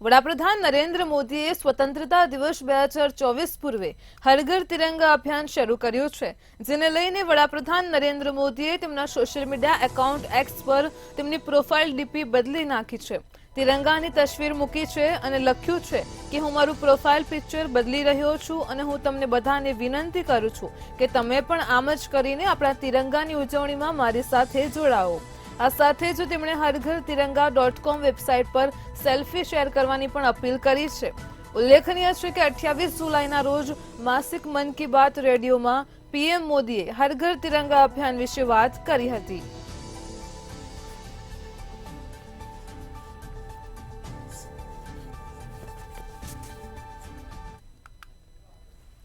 વડાપ્રધાન નરેન્દ્ર મોદીએ સ્વતંત્રતા દિવસ 2024 પૂર્વે હર ઘર તિરંગા અભિયાન શરૂ કર્યું છે, જેને લઈને વડાપ્રધાન નરેન્દ્ર મોદીએ તેમના સોશિયલ મીડિયા એકાઉન્ટ એક્સ પર તેમની પ્રોફાઇલ ડીપી બદલી નાખી છે। તિરંગાની તસવીર મૂકી છે અને લખ્યું છે કે હું મારું પ્રોફાઇલ પિક્ચર બદલી રહ્યો છું અને હું તમને બધાને વિનંતી કરું છું કે તમે પણ આમ જ કરીને આપણા તિરંગાની ઉજવણીમાં મારી સાથે જોડાઓ। આ સાથે જ તેમણે હરઘરતિરંગા.com વેબસાઇટ પર સેલ્ફી શેર કરવાની પણ અપીલ કરી છે। ઉલ્લેખનીય છે કે 28 જુલાઈના રોજ માસિક મન કી બાત રેડિયોમાં પીએમ મોદીએ હર ઘર તિરંગા અભિયાન વિશે વાત કરી હતી।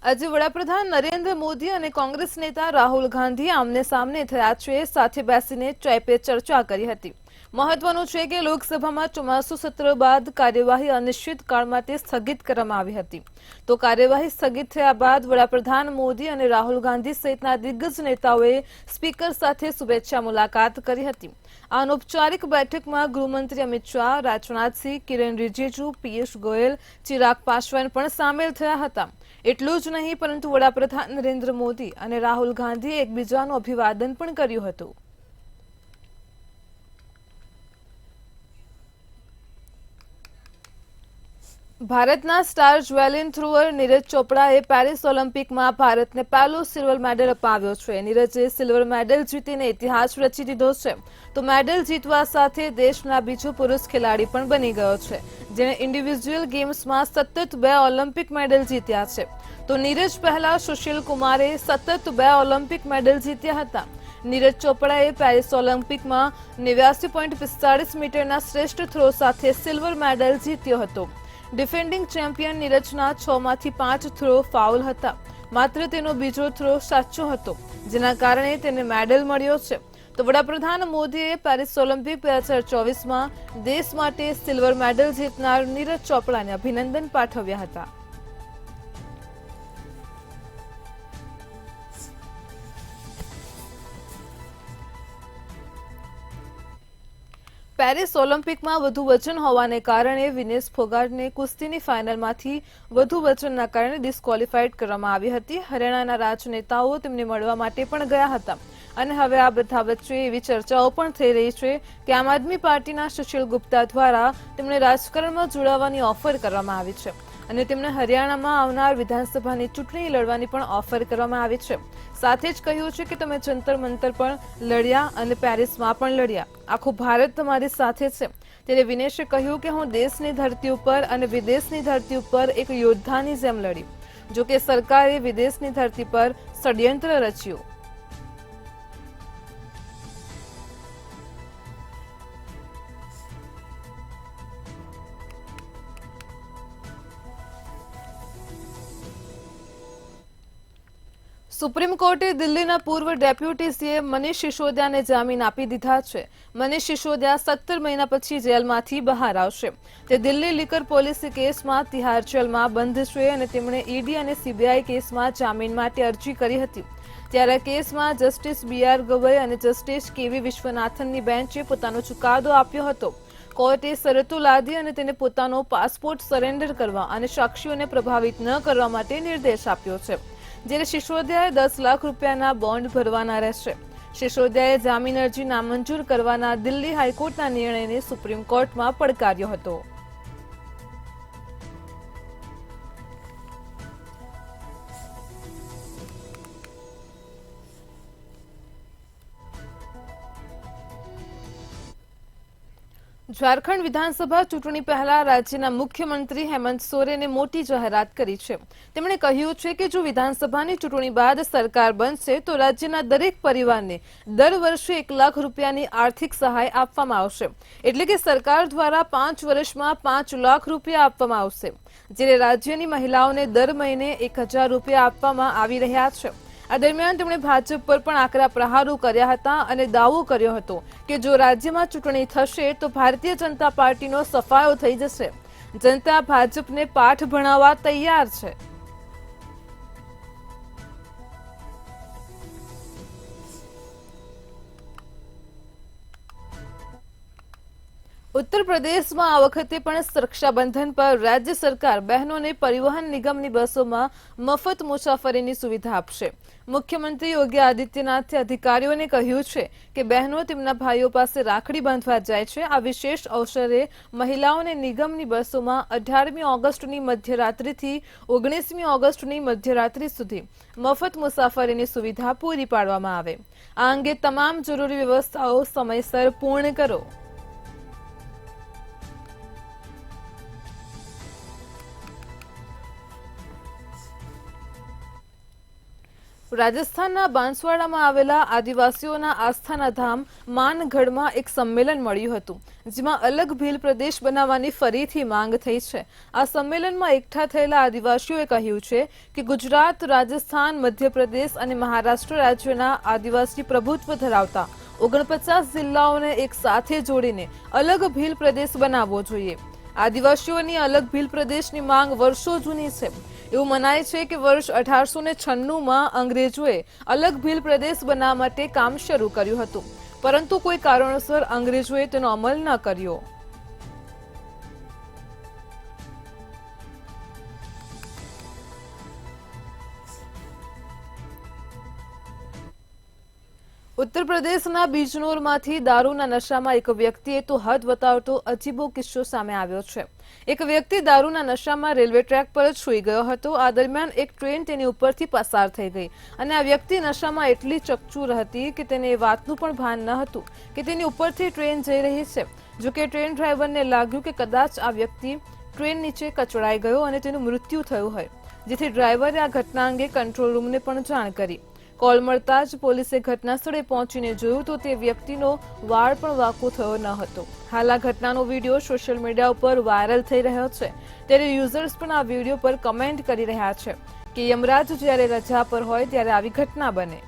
આજે વડાપ્રધાન નરેન્દ્ર મોદી અને કોંગ્રેસ નેતા રાહુલ ગાંધી આમને સામને થયા છે, સાથે બેસીને ચાય પે ચર્ચા કરી હતી। મહત્વનું છે કે લોકસભામાં ચોમાસુ સત્ર બાદ કાર્યવાહી અનિશ્ચિત કાળ માટે સ્થગિત કરવામાં આવી હતી। તો કાર્યવાહી સ્થગિત થયા બાદ વડાપ્રધાન મોદી અને રાહુલ ગાંધી સહિતના દિગ્ગજ નેતાઓએ સ્પીકર સાથે શુભેચ્છા મુલાકાત કરી હતી। આ અનૌપચારિક બેઠકમાં ગૃહમંત્રી અમિત શાહ, રાજનાથસિંહ, કિરેન રિજિજુ, પિયુષ ગોયલ, ચિરાગ પાસવાન પણ સામેલ થયા હતા। એટલું જ નહીં પરંતુ વડાપ્રધાન નરેન્દ્ર મોદી અને રાહુલ ગાંધીએ એકબીજાનું અભિવાદન પણ કર્યું હતું। ભારતના સ્ટાર જ્વેલિન થ્રોઅર નીરજ ચોપડાએ પેરિસ ઓલિમ્પિકમાં ભારતને પહેલો સિલ્વર મેડલ અપાવ્યો છે। નીરજે સિલ્વર મેડલ જીતીને ઇતિહાસ રચી દીધો છે, તો મેડલ જીતવા સાથે દેશના બીજો પુરુષ ખેલાડી પણ બની ગયો છે, જેણે ઇન્ડિવિડ્યુઅલ ગેમ્સમાં સતત 2 ઓલિમ્પિક મેડલ જીત્યા છે। તો નીરજ પહેલા સુશીલ કુમારે સતત 2 ઓલિમ્પિક મેડલ જીત્યા હતા। નીરજ ચોપડાએ પેરિસ ઓલિમ્પિકમાં 89.45 મીટરના શ્રેષ્ઠ થ્રો સાથે સિલ્વર મેડલ જીત્યો હતો। ડિફેન્ડિંગ ચેમ્પિયન નીરજના 6માંથી 5 થ્રો ફાઉલ હતા। માત્ર તેનો બીજો થ્રો સાચો હતો, જેના કારણે તેને મેડલ મળ્યો છે। તો વડાપ્રધાન મોદીએ પેરિસ ઓલિમ્પિક 2024માં દેશ માટે સિલ્વર મેડલ જીતનાર નીરજ ચોપડાને અભિનંદન પાઠવ્યા હતા। પેરિસ ઓલિમ્પિકમાં વધુ વજન હોવાને કારણે વિનેશ ફોગાટને કુસ્તીની ફાઇનલમાંથી વધુ વજનના કારણે ડિસ્ક્વોલિફાઈડ કરવામાં આવી હતી। હરિયાણાના રાજનેતાઓ તેમને મળવા માટે પણ ગયા હતા અને હવે આ બધા વચ્ચે એવી ચર્ચાઓ પણ થઈ રહી છે કે આમ આદમી પાર્ટીના સુશીલ ગુપ્તા દ્વારા તેમને રાજકારણમાં જોડાવાની ઓફર કરવામાં આવી છે અને તેમને હરિયાણામાં આવનાર વિધાનસભાની ચૂંટણી લડવાની પણ ઓફર કરવામાં આવી છે। સાથે જ કહ્યું છે કે તમે જંતર મંતર પણ લડ્યા અને પેરિસમાં પણ લડ્યા, આખું ભારત તમારી સાથે છે। ત્યારે વિનેશે કહ્યું કે હું દેશની ધરતી ઉપર અને વિદેશની ધરતી ઉપર એક યોદ્ધાની જેમ લડી, જો કે સરકારે વિદેશની ધરતી પર ષડયંત્ર રચ્યું। સુપ્રીમ કોર્ટે દિલ્હીના પૂર્વ ડેપ્યુટી સીએમ મનીષ સિસોદિયાને જામીન આપી દીધા છે। મનીષ સિસોદિયા 17 મહિના પછી જેલમાંથી બહાર આવશે। તે દિલ્હી લીકર પોલિસી કેસમાં તિહાર જેલમાં બંધ છે અને તેમણે ઈડી અને સીબીઆઈ કેસમાં જામીન માટે અરજી કરી હતી। ત્યારે કેસમાં જસ્ટિસ બીઆર ગવઈ અને જસ્ટિસ કેવી વિશ્વનાથનની બેન્ચે પોતાનો ચુકાદો આપ્યો હતો। કોર્ટે શરતો લાદી અને તેને પોતાનો પાસપોર્ટ સરેન્ડર કરવા અને સાક્ષીઓને પ્રભાવિત ન કરવા માટે નિર્દેશ આપ્યો છે। જ્યારે સિસોદિયાએ 10 લાખ રૂપિયાના બોન્ડ ભરવાના રહેશે। સિસોદિયાએ જામીન અરજી નામંજૂર કરવાના દિલ્હી હાઈકોર્ટના નિર્ણયને સુપ્રીમ કોર્ટમાં પડકાર્યો હતો। ઝારખંડ વિધાનસભા ચૂંટણી પહેલા રાજ્યના મુખ્યમંત્રી હેમંત સોરેને મોટી જાહેરાત કરી છે। તેમણે કહ્યું છે કે જો વિધાનસભાની ચૂંટણી બાદ સરકાર બનશે તો રાજ્યના દરેક પરિવારને દર વર્ષે 1 લાખ રૂપિયાની આર્થિક સહાય આપવામાં આવશે, એટલે કે સરકાર દ્વારા 5 વર્ષમાં 5 લાખ રૂપિયા આપવામાં આવશે, જ્યારે રાજ્યની મહિલાઓને દર મહિને 1000 રૂપિયા આપવામાં આવી રહ્યા છે। આ દરમિયાન તેમણે ભાજપ પર પણ આકરા પ્રહારો કર્યા હતા અને દાવો કર્યો હતો કે જો રાજ્યમાં ચૂંટણી થશે તો ભારતીય જનતા પાર્ટીનો સફાયો થઈ જશે। જનતા ભાજપને પાઠ ભણાવવા તૈયાર છે। ઉત્તર પ્રદેશમાં આ વખતે પણ રક્ષાબંધન પર રાજ્ય સરકાર બહેનોને પરિવહન નિગમની બસોમાં મફત મુસાફરીની સુવિધા આપશે। મુખ્યમંત્રી યોગી આદિત્યનાથે અધિકારીઓને કહ્યું છે કે બહેનો તેમના ભાઈઓ પાસે રાખડી બાંધવા જાય છે। આ વિશેષ અવસરે મહિલાઓને નિગમની બસોમાં 18મી ઓગસ્ટની મધ્યરાત્રિથી 19મી ઓગસ્ટની મધ્યરાત્રિ સુધી મફત મુસાફરીની સુવિધા પૂરી પાડવામાં આવે। આ અંગે તમામ જરૂરી વ્યવસ્થાઓ સમયસર પૂર્ણ કરો। રાજસ્થાનના બાંસવાડામાં આવેલા આદિવાસીઓના આસ્થાના ધામ માનગઢમાં એક સંમેલન મળ્યું હતું, જેમાં અલગ ભીલ પ્રદેશ બનાવવાની ફરીથી માંગ થઈ છે। આ સંમેલનમાં એકઠા થયેલા આદિવાસીઓએ કહ્યું છે કે ગુજરાત, રાજસ્થાન, મધ્યપ્રદેશ અને મહારાષ્ટ્ર રાજ્યોના આદિવાસી પ્રભુત્વ ધરાવતા 49 જિલ્લાઓને એક સાથે જોડીને અલગ ભીલ પ્રદેશ બનાવવો જોઈએ। આદિવાસીઓની અલગ ભીલ પ્રદેશની માંગ વર્ષો જૂની છે। એવું મનાય છે કે વર્ષ 1896માં અંગ્રેજોએ અલગ ભીલ પ્રદેશ બનાવવા માટે કામ શરૂ કર્યું હતું, પરંતુ કોઈ કારણોસર અંગ્રેજોએ તેનો અમલ ન કર્યો। ઉત્તર પ્રદેશના બિજનોરમાંથી દારૂના નશામાં એક વ્યક્તિએ તો હદ વટાવતો અજીબો કિસ્સો સામે આવ્યો છે। એક વ્યક્તિ દારૂના નશામાં રેલવે ટ્રેક પર જ સૂઈ ગયો હતો। આ દરમિયાન એક ટ્રેન તેની ઉપરથી પસાર થઈ ગઈ અને આ વ્યક્તિ નશામાં એટલી ચકચૂર હતી કે તેને એ વાતનું પણ ભાન ન હતું કે તેની ઉપરથી ટ્રેન જઈ રહી છે। જો કે ટ્રેન ડ્રાઈવરને લાગ્યું કે કદાચ આ વ્યક્તિ ટ્રેન નીચે કચડાઈ ગયો અને તેનું મૃત્યુ થયું હોય, જેથી ડ્રાઈવરે આ ઘટના અંગે કંટ્રોલ રૂમને પણ જાણ કરી। કોલ મળતા જ પોલીસે ઘટના સ્થળે પહોંચીને જોયું તો તે વ્યક્તિનો વાળ પણ વાંકો થયો ન હતો। હાલ આ ઘટનાનો વિડીયો સોશિયલ મીડિયા ઉપર વાયરલ થઈ રહ્યો છે, ત્યારે યુઝર્સ પણ આ વિડીયો પર કમેન્ટ કરી રહ્યા છે કે યમરાજ જ્યારે રજા પર હોય ત્યારે આવી ઘટના બને।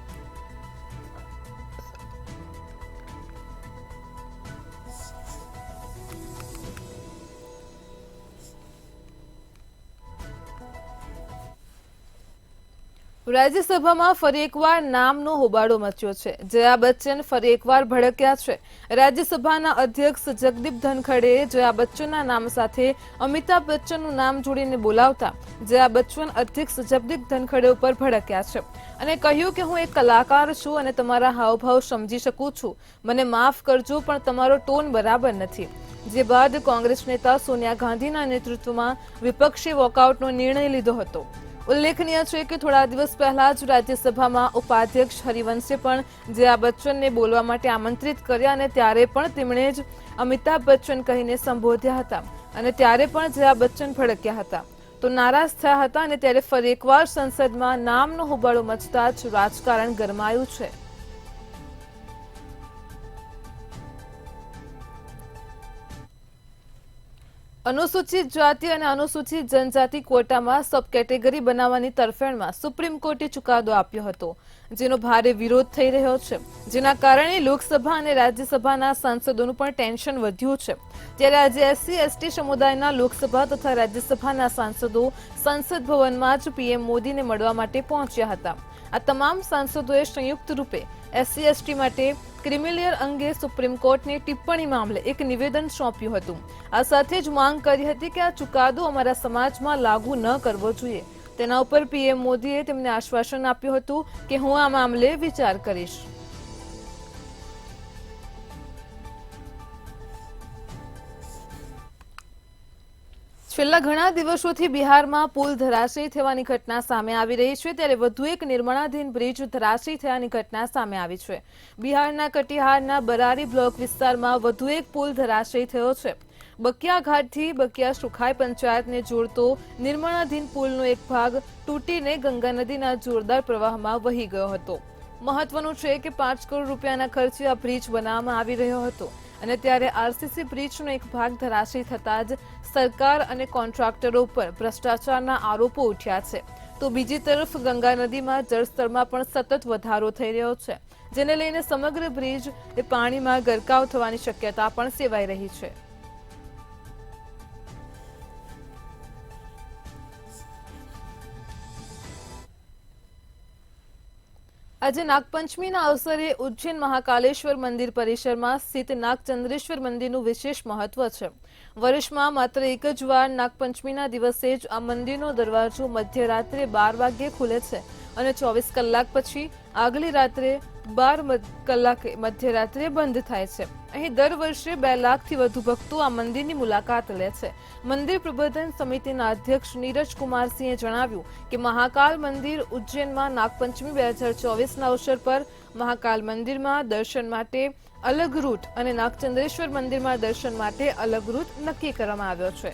રાજ્યસભામાં ફરી એકવાર નામનો હોબાળો મચ્યો છે। જયા બચ્ચન ફરી એકવાર ભડક્યા છે। રાજ્યસભાના અધ્યક્ષ જગદીપ ધનખડે જયા બચ્ચનના નામ સાથે અમિતાભ બચ્ચનનું નામ જોડીને બોલાવતા જયા બચ્ચન અધ્યક્ષ જગદીપ ધનખડે ઉપર ભડક્યા છે અને કહ્યું કે હું એક કલાકાર છું અને તમારા હાવભાવ સમજી શકું છું, મને માફ કરજો પણ તમારો ટોન બરાબર નથી। જે બાદ કોંગ્રેસ નેતા સોનિયા ગાંધીના નેતૃત્વમાં વિપક્ષે વોકઆઉટનો નિર્ણય લીધો હતો। ઉલ્લેખનીય છે કે થોડા દિવસ પહેલા જ રાજ્યસભામાં ઉપાધ્યક્ષ હરિવંશે પણ જયા બચ્ચનને બોલવા માટે આમંત્રિત કર્યા અને ત્યારે પણ તેમણે જ અમિતાભ બચ્ચન કહીને સંબોધ્યા હતા અને ત્યારે પણ જયા બચ્ચન ભડક્યા હતા, તો નારાજ થયા હતા અને ત્યારે ફરી એકવાર સંસદમાં નામનો હોબાળો મચતા જ રાજકારણ ગરમાયું છે। અનુસૂચિત જાતિ અને અનુસૂચિત જનજાતિ કોટામાં સબ કેટેગરી બનાવવાની તરફેણમાં સુપ્રીમ કોર્ટે ચુકાદો આપ્યો હતો, જેનો ભારે વિરોધ થઈ રહ્યો છે, જેના કારણે લોકસભા અને રાજ્યસભાના સાંસદોનું પણ ટેન્શન વધ્યું છે। ત્યારે આજે SC/ST સમુદાયના લોકસભા તથા રાજ્યસભાના સાંસદો સંસદ ભવનમાં જ પીએમ મોદીને મળવા માટે પહોંચ્યા હતા। આ તમામ સાંસદોએ સંયુક્ત રૂપે SC/ST માટે ક્રિમિલેયર અંગે સુપ્રીમ કોર્ટની ટિપ્પણી મામલે એક નિવેદન સોંપ્યું હતું। આ સાથે જ માંગ કરી હતી કે આ ચુકાદો અમારા સમાજમાં લાગુ ન કરવો જોઈએ। તેના ઉપર પીએમ મોદીએ તેમને આશ્વાસન આપ્યું હતું કે હું આ મામલે વિચાર કરીશ। છેલ્લા ઘણા દિવસોથી બિહારમાં પુલ ધરાશયી થવાની ઘટના સામે આવી રહી છે, ત્યારે વધુ એક નિર્માણાધીન બ્રિજ ધરાશયી થવાની ઘટના સામે આવી છે। બિહારના કટિહારના બરારી બ્લોક વિસ્તારમાં વધુ એક પુલ ધરાશયી થયો છે। બકિયા ઘાટથી બકિયા સુખાઈ પંચાયતને જોડતો નિર્માણાધીન પુલનો એક ભાગ તૂટીને ગંગા નદીના જોરદાર પ્રવાહમાં વહી ગયો હતો। મહત્વનું છે કે 5 કરોડ રૂપિયાના ખર્ચે આ બ્રિજ બનાવવામાં આવી રહ્યો હતો અને ત્યારે આરસીસી બ્રિજનો એક ભાગ ધરાશયી થતાં જ સરકાર અને કોન્ટ્રાક્ટરો પર ભ્રષ્ટાચારના આરોપો ઉઠ્યા છે, તો બીજી તરફ ગંગા નદીમાં જળસ્તરમાં પણ સતત વધારો થઈ રહ્યો છે, જેને લઈને સમગ્ર બ્રિજ પાણીમાં ગરકાવ થવાની શક્યતા પણ સેવાઈ રહી છે। આજે નાગપંચમીના અવસરે ઉજ્જૈન મહાકાલેશ્વર મંદિર પરિસરમાં સ્થિત નાગચંદ્રેશ્વર મંદિરનું વિશેષ મહત્વ છે. વર્ષમાં માત્ર એક જ વાર નાગપંચમીના દિવસે જ આ મંદિરનો દરવાજો મધ્યરાત્રે 12 વાગ્યે ખુલે છે અને 24 કલાક પછી આગલી રાત્રે 12 કલાકે મધ્યરાત્રે બંધ થાય છે. અહીં દર વર્ષે 2 લાખથી વધુ ભક્તો આ મંદિરની મુલાકાત લે છે. મંદિર પ્રબંધન સમિતિના અધ્યક્ષ નીરજ કુમારસિંહે જણાવ્યું કે મહાકાલ મંદિર ઉજ્જૈનમાં નાગપંચમી 2024ના અવસર પર મહાકાલ મંદિરમાં દર્શન માટે અલગ રૂટ અને નાગચંદ્રેશ્વર મંદિરમાં દર્શન માટે અલગ રૂટ નક્કી કરવામાં આવ્યો છે.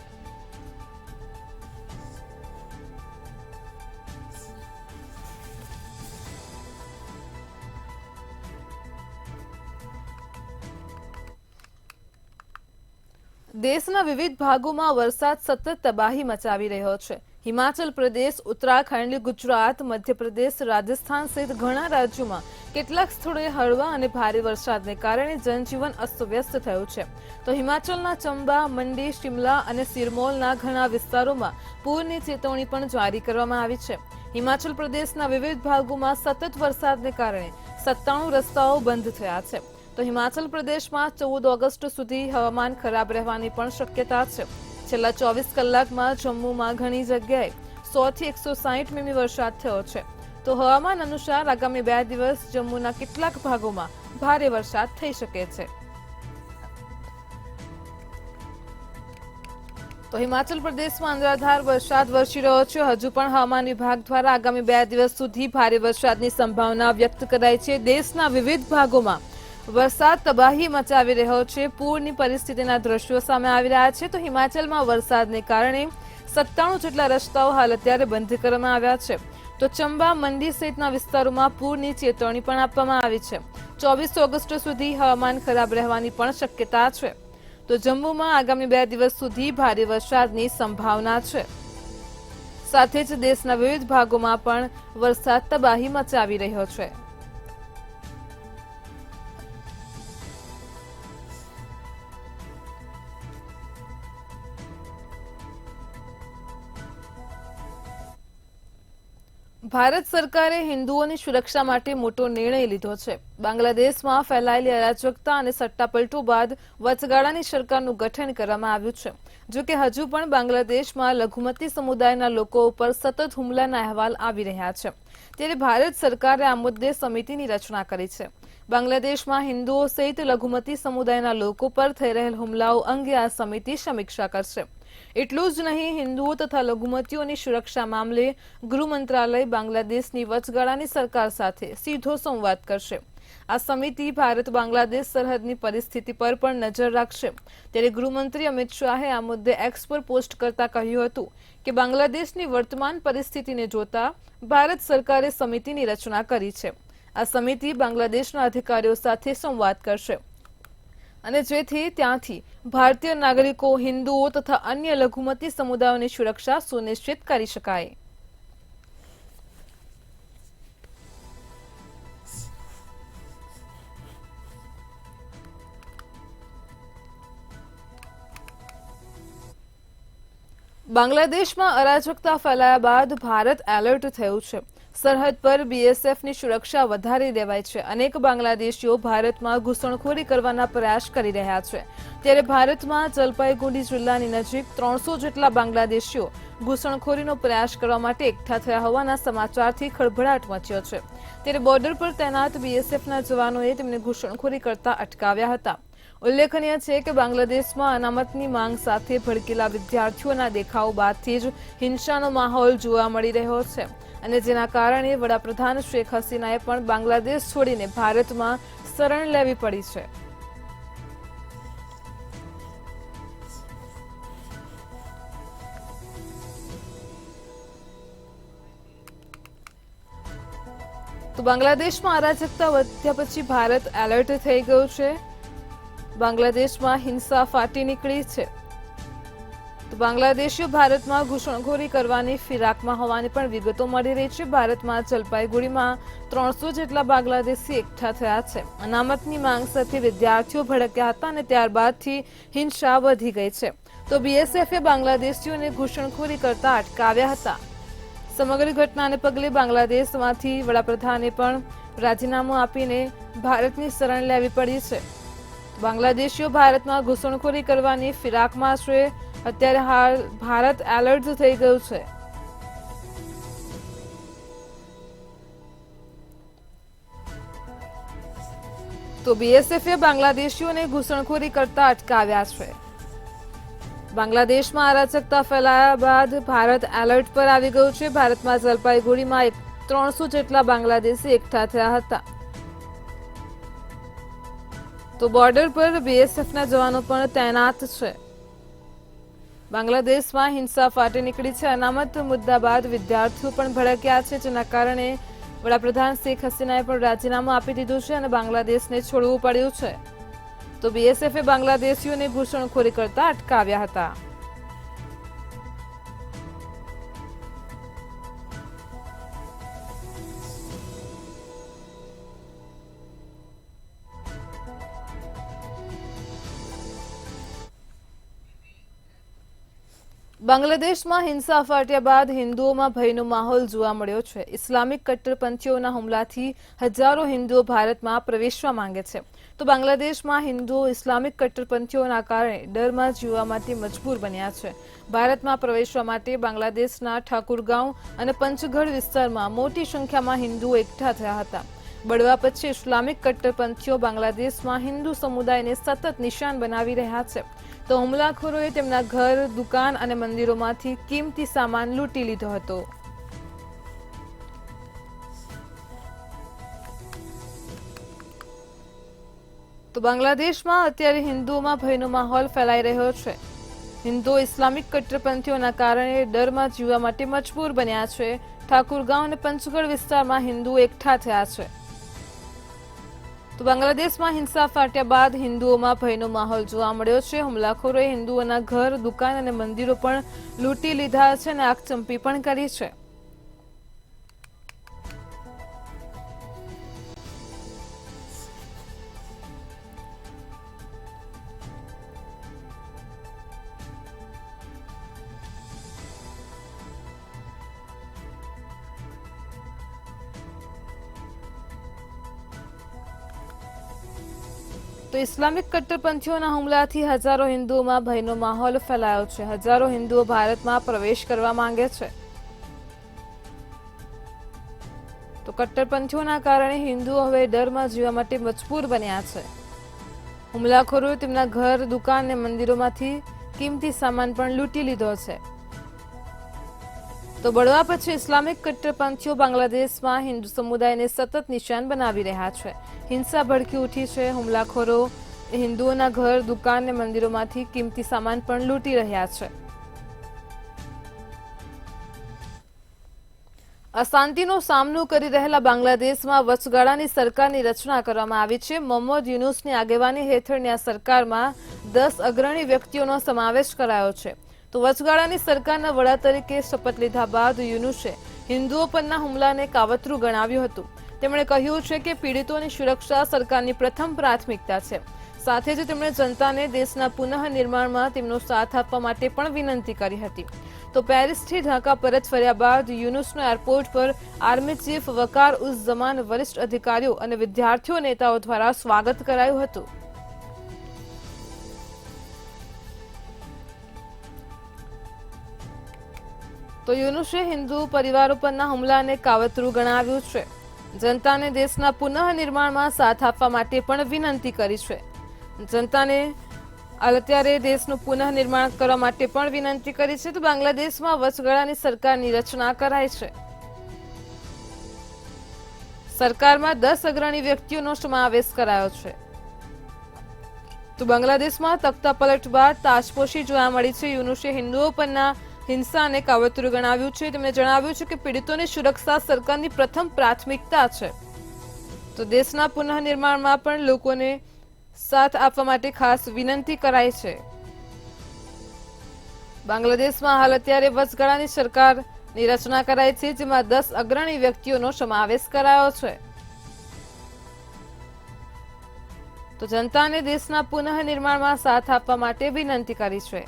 દેશના વિવિધ ભાગોમાં વરસાદ સતત તબાહી મચાવી રહ્યો છે. હિમાચલ પ્રદેશ, ઉત્તરાખંડ, ગુજરાત, મધ્યપ્રદેશ, રાજસ્થાન સહિત ઘણા રાજ્યોમાં કેટલાક સ્થળોએ હળવા અને ભારે વરસાદને કારણે જનજીવન અસ્તવ્યસ્ત થયું છે. તો હિમાચલના ચંબા, મંડી, શિમલા અને સિરમૌરના ઘણા વિસ્તારોમાં પૂરની ચેતવણી પણ જારી કરવામાં આવી છે. હિમાચલ પ્રદેશના વિવિધ ભાગોમાં સતત વરસાદને કારણે 97 રસ્તાઓ બંધ થયા છે. તો હિમાચલ પ્રદેશમાં 14 ઓગસ્ટ સુધી હવામાન ખરાબ રહેવાની પણ શક્યતા છે. છેલ્લા 24 કલાકમાં જમ્મુમાં ઘણી જગ્યાએ 100 થી 160 મીમી વરસાદ થયો છે. તો હવામાન અનુસાર આગામી 2 દિવસ જમ્મુના કેટલાક ભાગોમાં ભારે વરસાદ થઈ શકે છે. તો હિમાચલ પ્રદેશમાં અનરાધાર વરસાદ વરસી રહ્યો છે. હજુ પણ હવામાન વિભાગ દ્વારા આગામી 2 દિવસ સુધી ભારે વરસાદની સંભાવના વ્યક્ત કરાઈ છે. દેશના વિવિધ ભાગોમાં વરસાદ તબાહી મચાવી રહ્યો છે. પૂરની પરિસ્થિતિના દ્રશ્યો સામે આવી રહ્યા છે. તો હિમાચલમાં વરસાદને કારણે 97 જેટલા રસ્તાઓ હાલ અત્યારે બંધ કરવામાં આવ્યા છે. તો ચંબા, મંડી સહિતના વિસ્તારોમાં પૂરની ચેતવણી પણ આપવામાં આવી છે. 24 ઓગસ્ટ સુધી હવામાન ખરાબ રહેવાની પણ શક્યતા છે. તો જમ્મુમાં આગામી 2 દિવસ સુધી ભારે વરસાદની સંભાવના છે. સાથે જ દેશના વિવિધ ભાગોમાં પણ વરસાદ તબાહી મચાવી રહ્યો છે. ભારત સરકારે હિન્દુઓની સુરક્ષા માટે મોટો નિર્ણય લીધો છે. બાંગ્લાદેશમાં ફેલાયેલી અરાજકતા અને સટ્ટાપલટો બાદ વચગાળાની સરકારનું ગઠન કરવામાં આવ્યું છે. જો કે હજુ પણ બાંગ્લાદેશમાં લઘુમતી સમુદાયના લોકો ઉપર સતત હુમલાના અહેવાલ આવી રહ્યા છે. ત્યારે ભારત સરકારે આ મુદ્દે સમિતિની રચના કરી છે. બાંગ્લાદેશમાં હિન્દુઓ સહિત લઘુમતી સમુદાયના લોકો પર થઈ રહેલ હુમલાઓ અંગે આ સમિતિ સમીક્ષા કરશે. એટલું જ નહીં, હિન્દુઓ તથા લઘુમતીઓની સુરક્ષા મામલે ગૃહ મંત્રાલય બાંગ્લાદેશની વચગાળાની સરકાર સાથે સીધો સંવાદ કરશે. આ સમિતિ ભારત બાંગ્લાદેશ સરહદની પરિસ્થિતિ પર પણ નજર રાખશે. ત્યારે ગૃહમંત્રી અમિત શાહે આ મુદ્દે એક્સ પર પોસ્ટ કરતા કહ્યું હતું કે બાંગ્લાદેશની વર્તમાન પરિસ્થિતિને જોતા ભારત સરકારે સમિતિની રચના કરી છે. આ સમિતિ બાંગ્લાદેશના અધિકારીઓ સાથે સંવાદ કરશે અને જેથી ત્યાંથી ભારતીય નાગરિકો, હિન્દુઓ તથા અન્ય લઘુમતી સમુદાયોની સુરક્ષા સુનિશ્ચિત કરી શકાય. બાંગ્લાદેશમાં અરાજકતા ફેલાયા બાદ ભારત એલર્ટ થયું છે. સરહદ પર બીએસએફની સુરક્ષા વધારી દેવાઈ છે. અનેક બાંગ્લાદેશીઓ ભારતમાં ઘૂસણખોરી કરવાના પ્રયાસ કરી રહ્યા છે. ત્યારે ભારતમાં જલપાઈગુડી જિલ્લાની નજીક 300 જેટલા બાંગ્લાદેશીઓ ઘૂસણખોરીનો પ્રયાસ કરવા માટે એકઠા થયા હોવાના સમાચારથી ખળભળાટ મચ્યો છે. ત્યારે બોર્ડર પર તૈનાત બીએસએફના જવાનોએ તેમને ઘૂસણખોરી કરતા અટકાવ્યા હતા. ઉલ્લેખનીય છે કે બાંગ્લાદેશમાં અનામતની માંગ સાથે ભડકેલા વિદ્યાર્થીઓના દેખાવ બાદથી જ હિંસાનો માહોલ જોવા મળી રહ્યો છે અને જેના કારણે વડાપ્રધાન શેખ હસીનાએ પણ બાંગ્લાદેશ છોડીને ભારતમાં શરણ લેવી પડી છે. તો બાંગ્લાદેશમાં અરાજકતા વધ્યા પછી ભારત એલર્ટ થઈ ગયું છે. બાંગ્લાદેશમાં હિંસા ફાટી નીકળી છે. તો બાંગ્લાદેશીઓ ભારતમાં ઘૂસણખોરી કરવાની ફિરાકમાં હોવાની પણ વિગતો મળી રહી છે. ભારતમાં જલપાઈગુડીમાં 300 જેટલા બાંગ્લાદેશી એકઠા થયા છે. અનામતની માંગ સાથે વિદ્યાર્થીઓ ભડક્યા હતા અને ત્યારબાદથી હિંસા વધી ગઈ છે. તો બીએસએફે બાંગ્લાદેશીઓને ઘૂસણખોરી કરતા અટકાવ્યા હતા. સમગ્ર ઘટનાને પગલે બાંગ્લાદેશમાંથી વડાપ્રધાને પણ રાજીનામું આપીને ભારતની શરણ લેવી પડી છે. બાંગ્લાદેશીઓ ભારતમાં ઘૂસણખોરી કરવાની ફિરાકમાં છે. અત્યારે હાલ ભારત એલર્ટ થઈ ગયું છે. તો બીએસએફે બાંગ્લાદેશીઓને ઘૂસણખોરી કરતા અટકાવ્યા છે. બાંગ્લાદેશમાં અરાજકતા ફેલાયા બાદ ભારત એલર્ટ પર આવી ગયું છે. ભારતમાં જલપાઈગુડીમાં 300 જેટલા બાંગ્લાદેશી એકઠા થયા હતા. તો બોર્ડર પર બીએસએફના જવાનો પણ તૈનાત છે. બાંગ્લાદેશમાં હિંસા ફાટી નીકળી છે. અનામત મુદ્દા બાદ વિદ્યાર્થીઓ પણ ભડક્યા છે, જેના કારણે વડાપ્રધાન શેખ હસીનાએ પણ રાજીનામું આપી દીધું છે અને બાંગ્લાદેશને છોડવું પડ્યું છે. તો બીએસએફે બાંગ્લાદેશીઓને ઘૂસણખોરી કરતા અટકાવ્યા હતા. બાંગ્લાદેશમાં હિંસા ફાટ્યા બાદ હિન્દુઓમાં ભયનો માહોલ જોવા મળ્યો છે. ઇસ્લામિક કટ્ટરપંથીઓના હુમલાથી હજારો હિન્દુઓ ભારતમાં પ્રવેશવા માંગે છે. તો બાંગ્લાદેશમાં હિન્દુઓ ઇસ્લામિક કટ્ટરપંથીઓના કારણે ડરમાં જીવવા માટે મજબૂર બન્યા છે. ભારતમાં પ્રવેશવા માટે બાંગ્લાદેશના ઠાકુરગાંવ અને પંચગઢ વિસ્તારમાં મોટી સંખ્યામાં હિન્દુઓ એકઠા થયા હતા. બળવા પછી ઇસ્લામિક કટ્ટરપંથીઓ બાંગ્લાદેશમાં હિન્દુ સમુદાયને સતત નિશાન બનાવી રહ્યા છે. તો હુમલાખોરોએ તેમના ઘર, દુકાન અને મંદિરોમાંથી કિંમતી સામાન લૂંટી લીધો હતો. તો બાંગ્લાદેશમાં અત્યારે હિન્દુઓમાં ભયનો માહોલ ફેલાઈ રહ્યો છે. હિન્દુઓ ઇસ્લામિક કટ્ટરપંથીઓના કારણે ડરમાં જીવવા માટે મજબૂર બન્યા છે. ઠાકુરગાંવ અને પંચગઢ વિસ્તારમાં હિન્દુઓ એકઠા થયા છે. તો બાંગ્લાદેશમાં હિંસા ફાટ્યા બાદ હિન્દુઓમાં ભયનો માહોલ જોવા મળ્યો છે. હુમલાખોરોએ હિન્દુઓના ઘર, દુકાન અને મંદિરો પણ લૂંટી લીધા છે અને આગચંપી પણ કરી છે. તો ઇસ્લામિક કટ્ટરપંથીઓના હુમલાથી હજારો હિન્દુઓમાં ભયનો માહોલ ફેલાયો છે. હજારો હિન્દુઓ ભારતમાં પ્રવેશ કરવા માંગે છે. તો કટ્ટરપંથીઓના કારણે હિન્દુઓ હવે ડરમાં જીવવા માટે મજબૂર બન્યા છે. હુમલાખોરોએ તેમના ઘર, દુકાન અને મંદિરોમાંથી કિંમતી સામાન પણ લૂંટી લીધો છે. તો બળવા પછી ઇસ્લામિક કટ્ટરપંથીઓ બાંગ્લાદેશમાં હિન્દુ સમુદાયને સતત નિશાન બનાવી રહ્યા છે. હિંસા ભડકી ઉઠી છે. હુમલાખોરો હિન્દુઓના ઘર, દુકાન અને મંદિરોમાંથી કિંમતી સામાન પણ લૂંટી રહ્યા છે. અશાંતિનો સામનો કરી રહેલા બાંગ્લાદેશમાં વચગાળાની સરકારની રચના કરવામાં આવી છે. મોહમ્મદ યુનુસની આગેવાની હેઠળની આ સરકારમાં 10 અગ્રણી વ્યક્તિઓનો સમાવેશ કરાયો છે. તો વચગાળાની સરકારના વડા તરીકે શપથ લીધા બાદ યુનુસે હિન્દુઓ પરના હુમલાને કાવતરું ગણાવ્યું હતું. તેમણે કહ્યું છે કે પીડિતોની સુરક્ષા સરકારની પ્રથમ પ્રાથમિકતા છે. સાથે જ તેમણે જનતાને દેશના પુનઃનિર્માણમાં તેમનો સાથ આપવા માટે પણ વિનંતી કરી હતી. તો પેરિસથી ઢાકા પરત ફર્યા બાદ યુનુસનો એરપોર્ટ પર આર્મી ચીફ વકાર ઉઝ ઝમાન, વરિષ્ઠ અધિકારીઓ અને વિદ્યાર્થીઓ નેતાઓ દ્વારા સ્વાગત કરાયું હતું. તો યુનુસે હિન્દુ પરિવારો પરના હુમલાને કાવતરું ગણાવ્યું છે. જનતાને દેશના પુનઃનિર્માણમાં સાથ આપવા માટે પણ વિનંતી કરી છે. જનતાને અત્યારે દેશનું પુનઃનિર્માણ કરવા માટે પણ વિનંતી કરી છે. તો બાંગ્લાદેશમાં વચગાળાની સરકારની રચના કરાઈ છે. સરકારમાં 10 અગ્રણી વ્યક્તિઓનો સમાવેશ કરાયો છે. તો બાંગ્લાદેશમાં તખ્તા પલટ બાદ તાજપોશી જોવા મળી છે. યુનુસે હિન્દુઓ પરના હિંસાને કાવતરું ગણાવ્યું છે. તેમણે જણાવ્યું છે કે પીડિતોની સુરક્ષા સરકારની પ્રથમ પ્રાથમિકતા છે. તો દેશના પુનઃનિર્માણમાં પણ લોકોને સાથ આપવા માટે ખાસ વિનંતી કરાઈ છે. બાંગ્લાદેશમાં હાલ અત્યારે વચગાળાની સરકારની રચના કરાઈ છે, જેમાં 10 અગ્રણી વ્યક્તિઓનો સમાવેશ કરાયો છે. તો જનતાને દેશના પુનઃનિર્માણમાં સાથ આપવા માટે વિનંતી કરી છે.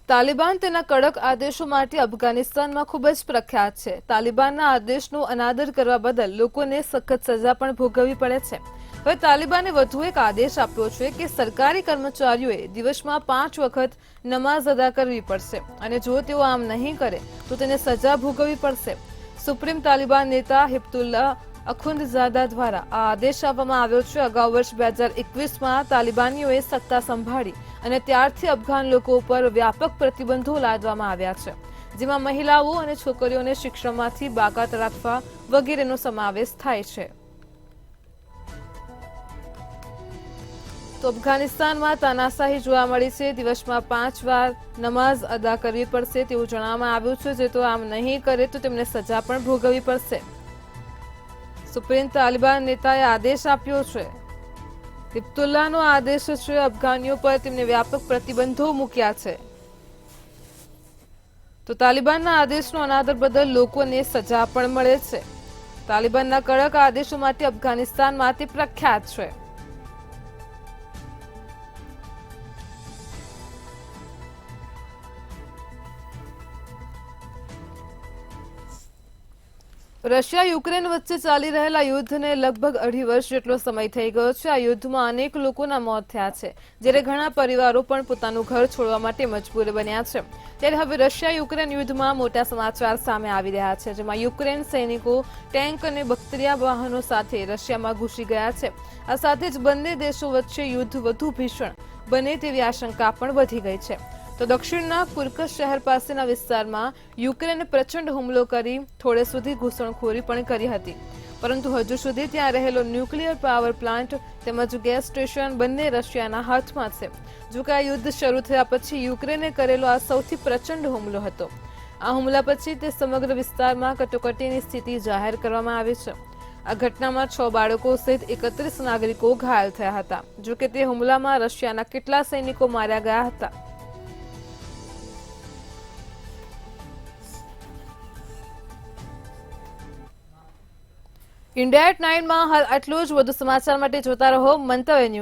તાલિબાન તેના કડક આદેશો માટે અફઘાનિસ્તાનમાં ખૂબ જ પ્રખ્યાત છે. તાલિબાનના આદેશનો અનાદર કરવા બદલ લોકોને સખત સજા પણ ભોગવવી પડે છે. હવે તાલિબાને વધુ એક આદેશ આપ્યો છે કે સરકારી કર્મચારીઓએ દિવસમાં 5 વખત નમાઝ અદા કરવી પડશે અને જો તેઓ આમ નહીં કરે તો તેને સજા ભોગવવી પડશે. સુપ્રીમ તાલિબાન નેતા હિબ્તુલ્લાહ અખુંદઝાદા દ્વારા આ આદેશ આપવામાં આવ્યો છે. અગાઉ વર્ષ 2021માં તાલિબાનીઓએ સત્તા સંભાળી અને ત્યારથી અફઘાન લોકો ઉપર વ્યાપક પ્રતિબંધો લાદવામાં આવ્યા છે, જેમાં મહિલાઓ અને છોકરીઓને શિક્ષણમાંથી બાકાત રાખવા વગેરેનો સમાવેશ થાય છે. તો અફઘાનિસ્તાનમાં તાનાશાહી જોવા મળી છે. દિવસમાં 5 વાર નમાઝ અદા કરવી પડશે તેવું જણાવવામાં આવ્યું છે. જે તો આમ નહીં કરે તો તેમને સજા પણ ભોગવવી પડશે. સુપ્રીમ તાલિબાન નેતાએ આદેશ આપ્યો છે. હિબ્તુલ્લાહનો આદેશ છે. અફઘાનીઓ પર તેમને વ્યાપક પ્રતિબંધો મૂક્યા છે. તો તાલિબાનના આદેશનો અનાદર બદલ લોકોને સજા પણ મળે છે. તાલિબાનના કડક આદેશો માટે અફઘાનિસ્તાનમાં તે પ્રખ્યાત છે. રશિયા યુક્રેન વચ્ચે ચાલી રહેલા યુદ્ધને લગભગ 2.5 વર્ષ જેટલો સમય થઈ ગયો છે. આ યુદ્ધમાં અનેક લોકોના મોત થયા છે, જ્યારે ઘણા પરિવારો પણ પોતાનું ઘર છોડવા માટે મજબૂર બન્યા છે. ત્યારે હવે રશિયા યુક્રેન યુદ્ધમાં મોટા સમાચાર સામે આવી રહ્યા છે, જેમાં યુક્રેન સૈનિકો ટેન્ક અને બખ્તરિયા વાહનો સાથે રશિયામાં ઘૂસી ગયા છે. આ સાથે જ બંને દેશો વચ્ચે યુદ્ધ વધુ ભીષણ બને તેવી આશંકા પણ વધી ગઈ છે. તો દક્ષિણના કુર્કસ શહેર પાસેના વિસ્તારમાં યુક્રેને પ્રચંડ હુમલો કરી થોડે સુધી ઘૂસણખોરી પણ કરી હતી, પરંતુ હજુ સુધી ત્યાં રહેલો ન્યુક્લિયર પાવર પ્લાન્ટ તેમજ ગેસ સ્ટેશન બંને રશિયાના હાથમાં છે. જો કે આ યુદ્ધ શરૂ થયા પછી યુક્રેને કરેલો આ સૌથી પ્રચંડ હુમલો હતો. આ હુમલા પછી તે સમગ્ર વિસ્તારમાં કટોકટીની સ્થિતિ જાહેર કરવામાં આવી છે. આ ઘટનામાં 6 બાળકો સહિત 31 નાગરિકો ઘાયલ થયા હતા. જો કે તે હુમલામાં રશિયાના કેટલા સૈનિકો માર્યા ગયા હતા. ઇન્ડિયા એટ 9 માં હાલ આટલું જ. વધુ સમાચાર માટે જોતા રહો મંતવ્ય ન્યૂઝ.